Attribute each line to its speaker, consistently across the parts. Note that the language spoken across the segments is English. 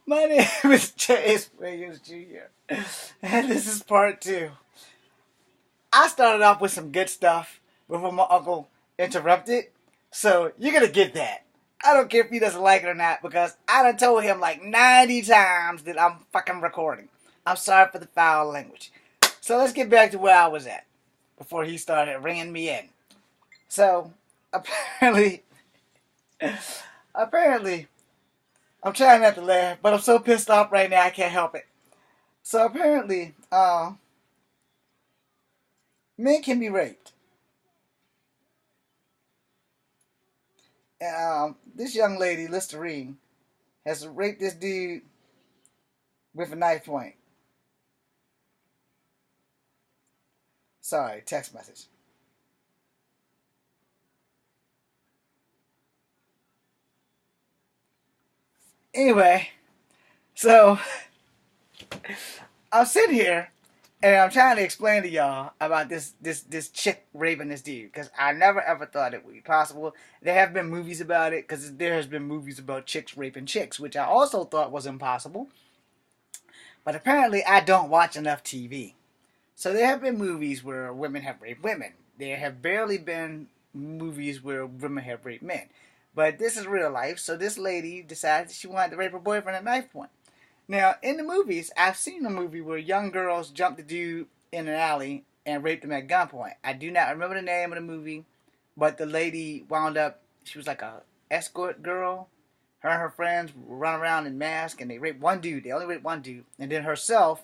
Speaker 1: My name is Chase Williams Jr. And this is part two. I started off with some good stuff before my uncle interrupted. So you're gonna get that. I don't care if he doesn't like it or not because I done told him like 90 times that I'm fucking recording. I'm sorry for the foul language. So let's get back to where I was at before he started ringing me in. So apparently, apparently, I'm trying not to laugh, but I'm so pissed off right now I can't help it. So apparently, men can be raped. This young lady, Listerine, has raped this dude with a knife point. Sorry, text message. Anyway, so I'm sitting here and I'm trying to explain to y'all about this chick raping this dude because I never ever thought it would be possible. There have been movies about it because there has been movies about chicks raping chicks, which I also thought was impossible. But apparently, I don't watch enough TV. So there have been movies where women have raped women. There have barely been movies where women have raped men. But this is real life, so this lady decided she wanted to rape her boyfriend at knife point. Now, in the movies, I've seen a movie where young girls jumped the dude in an alley and raped him at gunpoint. I do not remember the name of the movie, but the lady wound up, she was like a escort girl. Her and her friends run around in masks and they raped one dude. They only raped one dude. And then herself,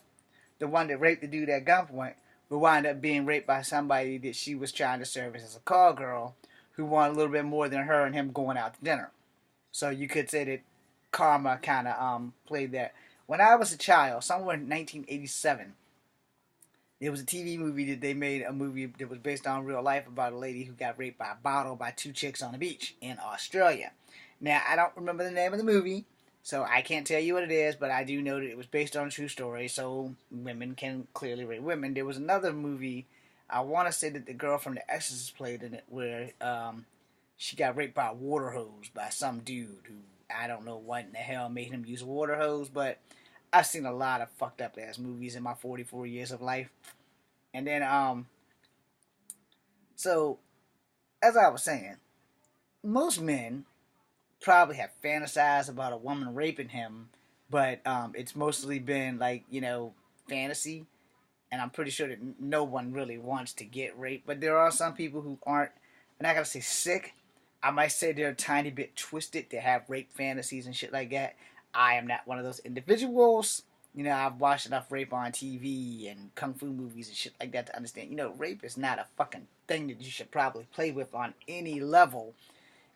Speaker 1: the one that raped the dude at gunpoint, would wind up being raped by somebody that she was trying to service as a call girl who wanted a little bit more than her and him going out to dinner. So you could say that karma kind of played that. When I was a child, somewhere in 1987, there was a TV movie that they made, a movie that was based on real life about a lady who got raped by a bottle by two chicks on the beach in Australia. Now, I don't remember the name of the movie, so I can't tell you what it is, but I do know that it was based on a true story, so women can clearly rape women. There was another movie, I want to say that the girl from The Exorcist played in it, where she got raped by a water hose by some dude who, I don't know what in the hell made him use a water hose, but I've seen a lot of fucked up ass movies in my 44 years of life. And then, so, as I was saying, most men probably have fantasized about a woman raping him, but it's mostly been like, fantasy. And I'm pretty sure that no one really wants to get raped. But there are some people who aren't, I'm not going to say sick. I might say they're a tiny bit twisted to have rape fantasies and shit like that. I am not one of those individuals. I've watched enough rape on TV and kung fu movies and shit like that to understand, rape is not a fucking thing that you should probably play with on any level.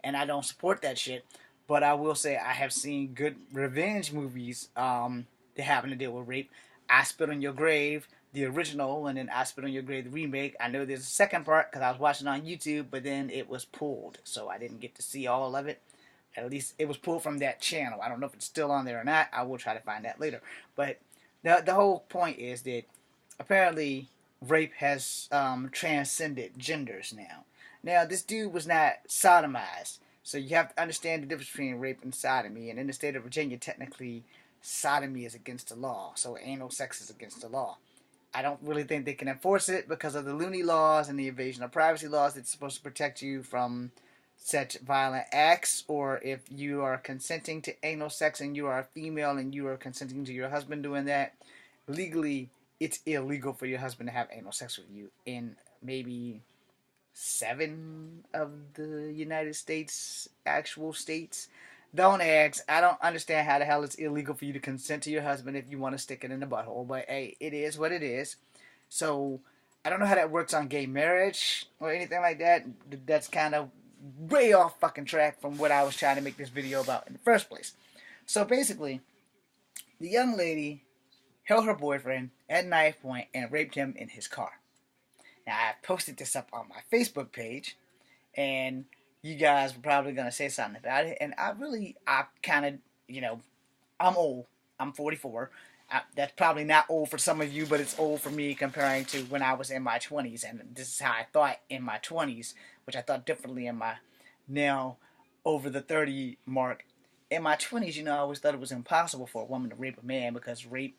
Speaker 1: And I don't support that shit. But I will say I have seen good revenge movies that happen to deal with rape. I Spit on Your Grave, the original, and then I Spit on Your Grave, the remake. I know there's a second part because I was watching it on YouTube, but then it was pulled, so I didn't get to see all of it. At least it was pulled from that channel. I don't know if it's still on there or not. I will try to find that later. But the whole point is that apparently rape has transcended genders now. Now, this dude was not sodomized. So you have to understand the difference between rape and sodomy. And in the state of Virginia, technically, sodomy is against the law. So anal sex is against the law. I don't really think they can enforce it because of the loony laws and the invasion of privacy laws that's supposed to protect you from such violent acts. Or if you are consenting to anal sex and you are a female and you are consenting to your husband doing that, legally, it's illegal for your husband to have anal sex with you in maybe 7 of the United States actual states. Don't ask. I don't understand how the hell it's illegal for you to consent to your husband if you want to stick it in the butthole. But hey, it is what it is. So I don't know how that works on gay marriage or anything like that. That's kind of way off fucking track from what I was trying to make this video about in the first place. So basically, the young lady held her boyfriend at knife point and raped him in his car. Now, I posted this up on my Facebook page, and you guys were probably going to say something about it. And I kind of, I'm old. I'm 44. That's probably not old for some of you, but it's old for me comparing to when I was in my 20s. And this is how I thought in my 20s, which I thought differently in my now over the 30 mark. in my 20s, I always thought it was impossible for a woman to rape a man because rape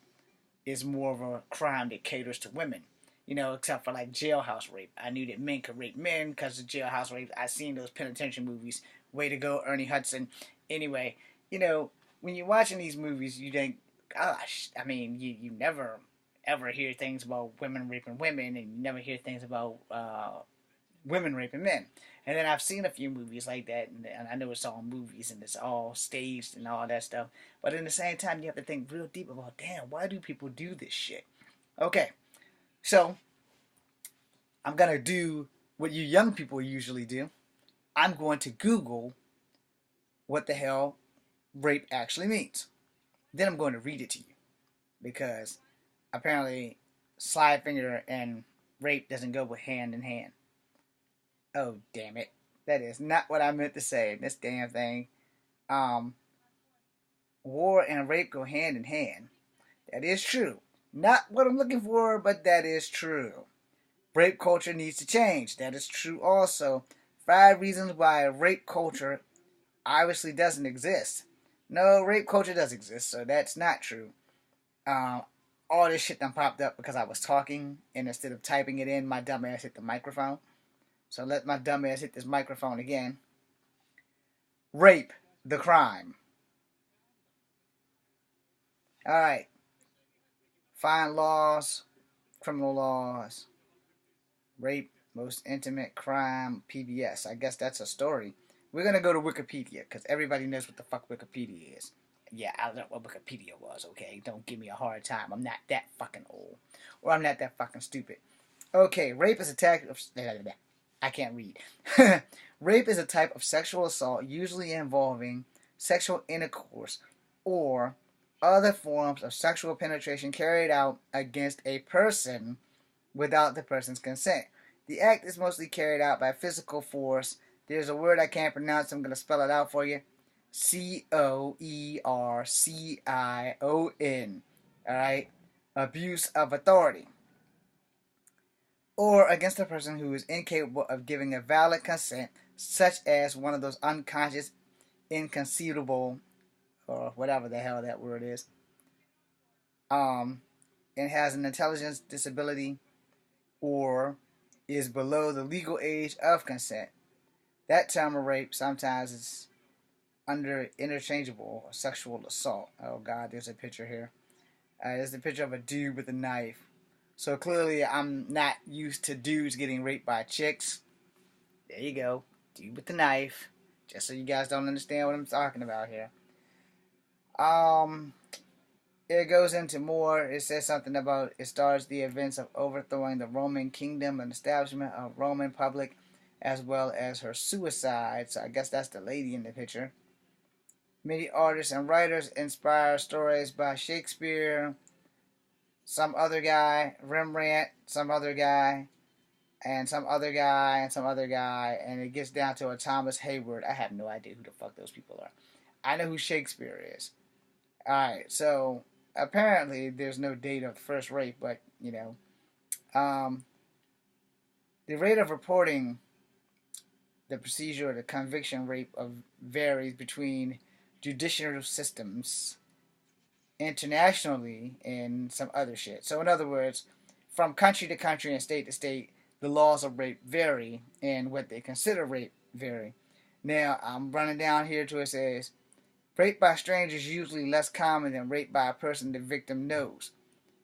Speaker 1: is more of a crime that caters to women. Except for like jailhouse rape. I knew that men could rape men because of jailhouse rape. I seen those penitentiary movies. Way to go, Ernie Hudson. Anyway, when you're watching these movies, you think, gosh, I mean, you never ever hear things about women raping women, and you never hear things about women raping men. And then I've seen a few movies like that, and I know it's all movies and it's all staged and all that stuff. But at the same time, you have to think real deep about, damn, why do people do this shit? Okay, so I'm going to do what you young people usually do. I'm going to Google what the hell rape actually means. Then I'm going to read it to you. Because apparently slide finger and rape doesn't go hand in hand. Oh, damn it. That is not what I meant to say. This damn thing. War and rape go hand in hand. That is true. Not what I'm looking for, but that is true. Rape culture needs to change. That is true also. 5 reasons why rape culture obviously doesn't exist. No, rape culture does exist, so that's not true. All this shit done popped up because I was talking, and instead of typing it in, my dumb ass hit the microphone. So let my dumb ass hit this microphone again. Rape, the crime. Alright. Fine laws, criminal laws. Rape, most intimate crime, PBS. I guess that's a story. We're going to go to Wikipedia, because everybody knows what the fuck Wikipedia is. Yeah, I don't know what Wikipedia was, okay? Don't give me a hard time. I'm not that fucking old. Or I'm not that fucking stupid. Okay, rape is a type of... I can't read. Rape is a type of sexual assault usually involving sexual intercourse or other forms of sexual penetration carried out against a person without the person's consent. The act is mostly carried out by physical force. There's a word I can't pronounce. I'm going to spell it out for you. Coercion. Alright? Abuse of authority. Or against a person who is incapable of giving a valid consent, such as one of those unconscious, inconceivable, or whatever the hell that word is, and has an intelligence disability, or is below the legal age of consent. That term of rape sometimes is under interchangeable sexual assault. Oh God, there's a picture here. There's a picture of a dude with a knife. So clearly I'm not used to dudes getting raped by chicks. There you go. Dude with the knife. Just so you guys don't understand what I'm talking about here. It goes into more. It says something about it starts the events of overthrowing the Roman kingdom and establishment of Roman public, as well as her suicide. So I guess that's the lady in the picture. Many artists and writers inspire stories by Shakespeare, some other guy, Rembrandt, some other guy, and some other guy, and some other guy, and it gets down to a Thomas Hayward. I have no idea who the fuck those people are. I know who Shakespeare is. Alright, so apparently there's no date of the first rape, but, the rate of reporting the procedure or the conviction rate varies between judicial systems internationally and some other shit. So in other words, from country to country and state to state, the laws of rape vary and what they consider rape vary. Now, I'm running down here to it says, rape by strangers is usually less common than rape by a person the victim knows,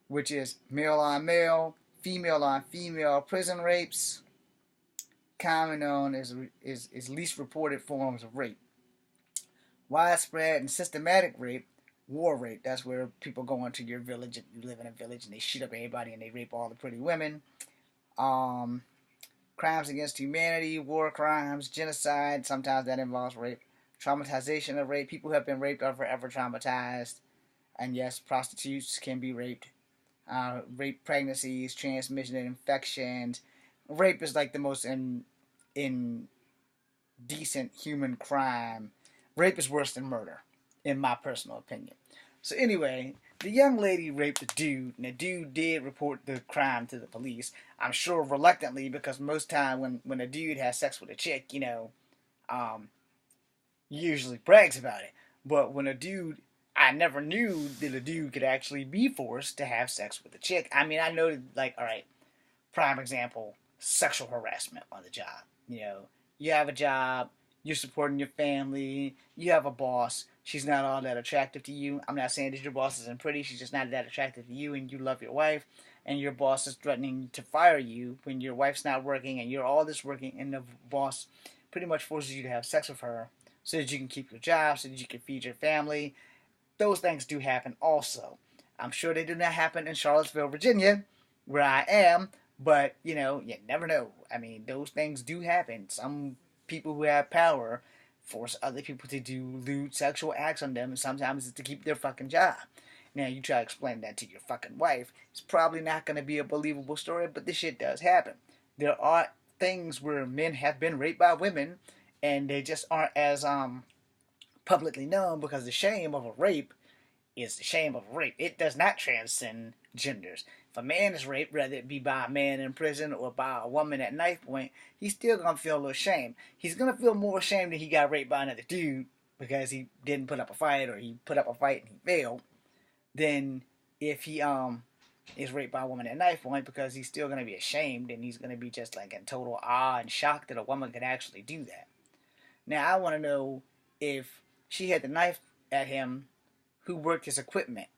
Speaker 1: which is male on male, female on female prison rapes, common known as least reported forms of rape. Widespread and systematic rape, war rape, that's where people go into your village, if you live in a village, and they shoot up everybody and they rape all the pretty women. Crimes against humanity, war crimes, genocide, sometimes that involves rape. Traumatization of rape, people who have been raped are forever traumatized. And yes, prostitutes can be raped. Rape pregnancies, transmission and infections. Rape is like the most indecent human crime. Rape is worse than murder, in my personal opinion. So anyway, the young lady raped the dude, and the dude did report the crime to the police. I'm sure reluctantly, because most time when a dude has sex with a chick, he usually brags about it. But when a dude, I never knew that a dude could actually be forced to have sex with a chick. I mean, I know that, like, all right, prime example, sexual harassment on the job. You know, you have a job, you're supporting your family, you have a boss. She's not all that attractive to you. I'm not saying that your boss isn't pretty. She's just not that attractive to you, and you love your wife. And your boss is threatening to fire you when your wife's not working, and you're all this working, and the boss pretty much forces you to have sex with her so that you can keep your job, so that you can feed your family. Those things do happen also. I'm sure they do not happen in Charlottesville, Virginia, where I am, but you never know. I mean, those things do happen. Some people who have power force other people to do lewd sexual acts on them, and sometimes it's to keep their fucking job. Now, you try to explain that to your fucking wife, it's probably not going to be a believable story, but this shit does happen. There are things where men have been raped by women, and they just aren't as publicly known because the shame of a rape is the shame of rape. It does not transcend genders. If a man is raped, whether it be by a man in prison or by a woman at knife point, he's still gonna feel a little shame. He's gonna feel more ashamed that he got raped by another dude because he didn't put up a fight, or he put up a fight and he failed, than if he is raped by a woman at knife point, because he's still gonna be ashamed and he's gonna be just like in total awe and shock that a woman could actually do that. Now I want to know, if she had the knife at him, who worked his equipment.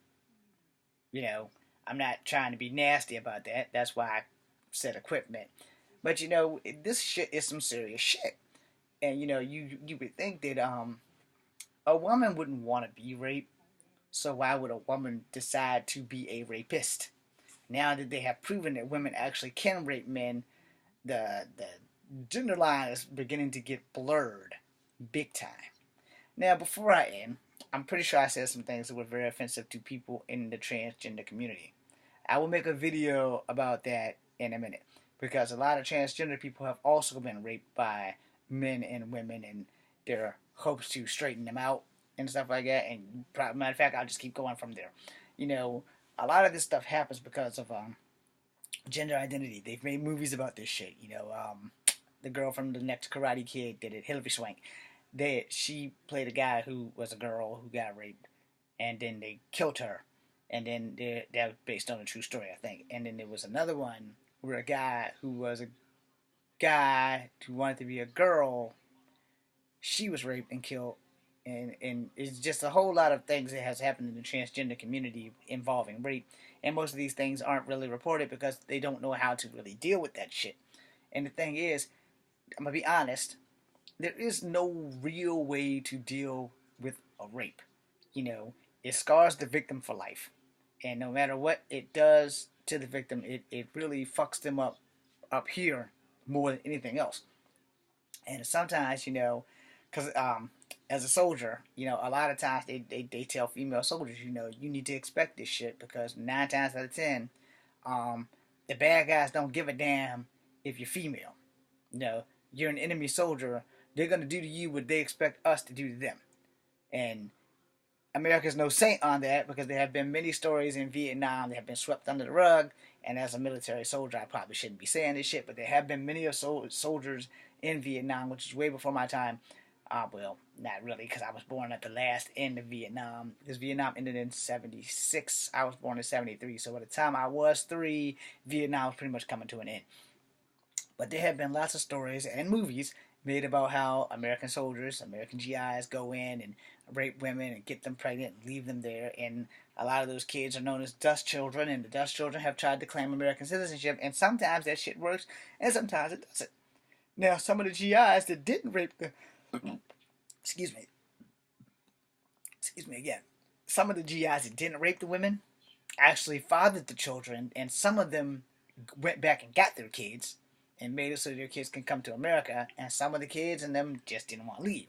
Speaker 1: You know, I'm not trying to be nasty about that. That's why I said equipment. But this shit is some serious shit. And you would think that a woman wouldn't want to be raped. So why would a woman decide to be a rapist? Now that they have proven that women actually can rape men, the gender line is beginning to get blurred big time. Now, before I end, I'm pretty sure I said some things that were very offensive to people in the transgender community. I will make a video about that in a minute, because a lot of transgender people have also been raped by men and women, and their hopes to straighten them out and stuff like that. And matter of fact, I'll just keep going from there. You know, a lot of this stuff happens because of gender identity. They've made movies about this shit. The girl from the next Karate Kid did it, Hilary Swank. She played a guy who was a girl who got raped, and then they killed her, and then that was based on a true story, I think. And then there was another one where a guy who was a guy who wanted to be a girl, she was raped and killed, and it's just a whole lot of things that has happened in the transgender community involving rape, and most of these things aren't really reported because they don't know how to really deal with that shit. And the thing is, I'm gonna be honest, there is no real way to deal with a rape. It scars the victim for life. And no matter what it does to the victim, it really fucks them up here more than anything else. And sometimes, because as a soldier, a lot of times they tell female soldiers, you need to expect this shit, because 9 times out of 10, the bad guys don't give a damn if you're female. You're an enemy soldier, they're going to do to you what they expect us to do to them. And America's no saint on that, because there have been many stories in Vietnam that have been swept under the rug. And as a military soldier, I probably shouldn't be saying this shit, but there have been many soldiers in Vietnam, which is way before my time. Well, not really, because I was born at the last end of Vietnam. Because Vietnam ended in 76. I was born in 73. So by the time I was 3, Vietnam was pretty much coming to an end. But there have been lots of stories and movies made about how American soldiers, American GIs, go in and rape women and get them pregnant and leave them there. And a lot of those kids are known as dust children, and the dust children have tried to claim American citizenship. And sometimes that shit works, and sometimes it doesn't. Now, some of the GIs that didn't rape the... excuse me again. Some of the GIs that didn't rape the women actually fathered the children, and some of them went back and got their kids and made it so their kids can come to America, and some of the kids and them just didn't want to leave.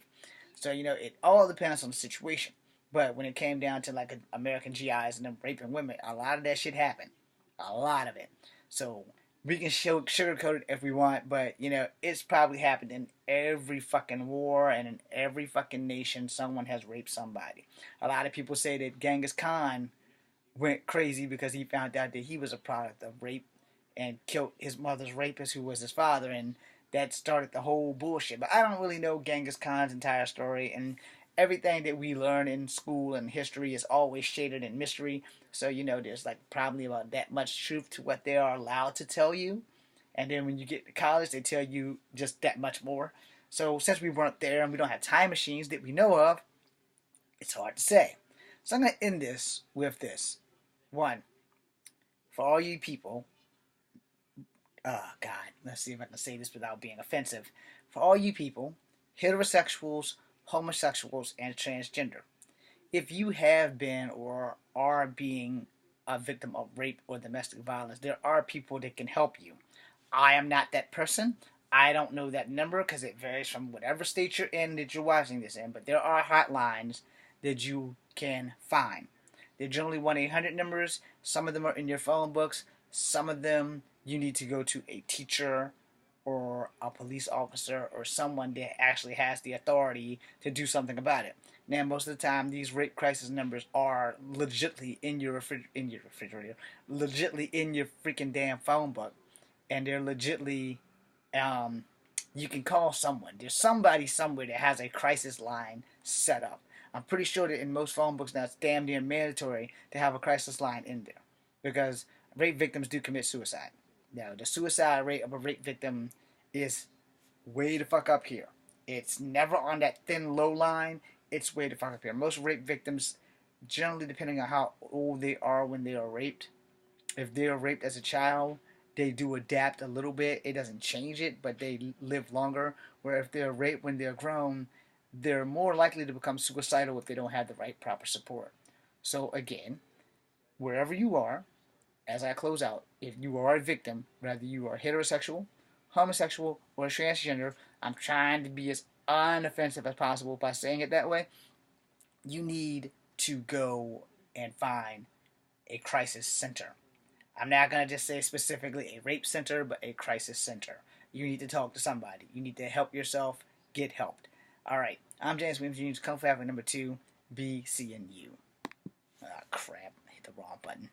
Speaker 1: So, it all depends on the situation. But when it came down to like American GIs and them raping women, a lot of that shit happened. A lot of it. So we can sugarcoat it if we want, but it's probably happened in every fucking war, and in every fucking nation someone has raped somebody. A lot of people say that Genghis Khan went crazy because he found out that he was a product of rape and killed his mother's rapist, who was his father, and that started the whole bullshit. But I don't really know Genghis Khan's entire story, and everything that we learn in school and history is always shaded in mystery. So there's like probably about that much truth to what they are allowed to tell you. And then when you get to college, they tell you just that much more. So since we weren't there and we don't have time machines that we know of, it's hard to say. So I'm going to end this with this. One, for all you people, oh God, let's see if I can say this without being offensive. For all you people, heterosexuals, homosexuals, and transgender, if you have been or are being a victim of rape or domestic violence, there are people that can help you. I am not that person. I don't know that number because it varies from whatever state you're in that you're watching this in, but there are hotlines that you can find. They're generally 1-800 numbers. Some of them are in your phone books. Some of them you need to go to a teacher or a police officer or someone that actually has the authority to do something about it. Now, most of the time, these rape crisis numbers are legitly in your refrigerator, legitly in your freaking damn phone book, and they're legitly, you can call someone. There's somebody somewhere that has a crisis line set up. I'm pretty sure that in most phone books now it's damn near mandatory to have a crisis line in there because rape victims do commit suicide. Now, the suicide rate of a rape victim is way the fuck up here. It's never on that thin low line. It's way the fuck up here. Most rape victims, generally depending on how old they are when they are raped, if they are raped as a child, they do adapt a little bit. It doesn't change it, but they live longer. Where if they're raped when they're grown, they're more likely to become suicidal if they don't have the right proper support. So again, wherever you are, as I close out, if you are a victim, whether you are heterosexual, homosexual, or transgender, I'm trying to be as unoffensive as possible by saying it that way. You need to go and find a crisis center. I'm not going to just say specifically a rape center, but a crisis center. You need to talk to somebody. You need to help yourself get helped. All right. I'm James Williams Jr. Kung Fu number 2. Be seeing you. Ah, crap. I hit the wrong button.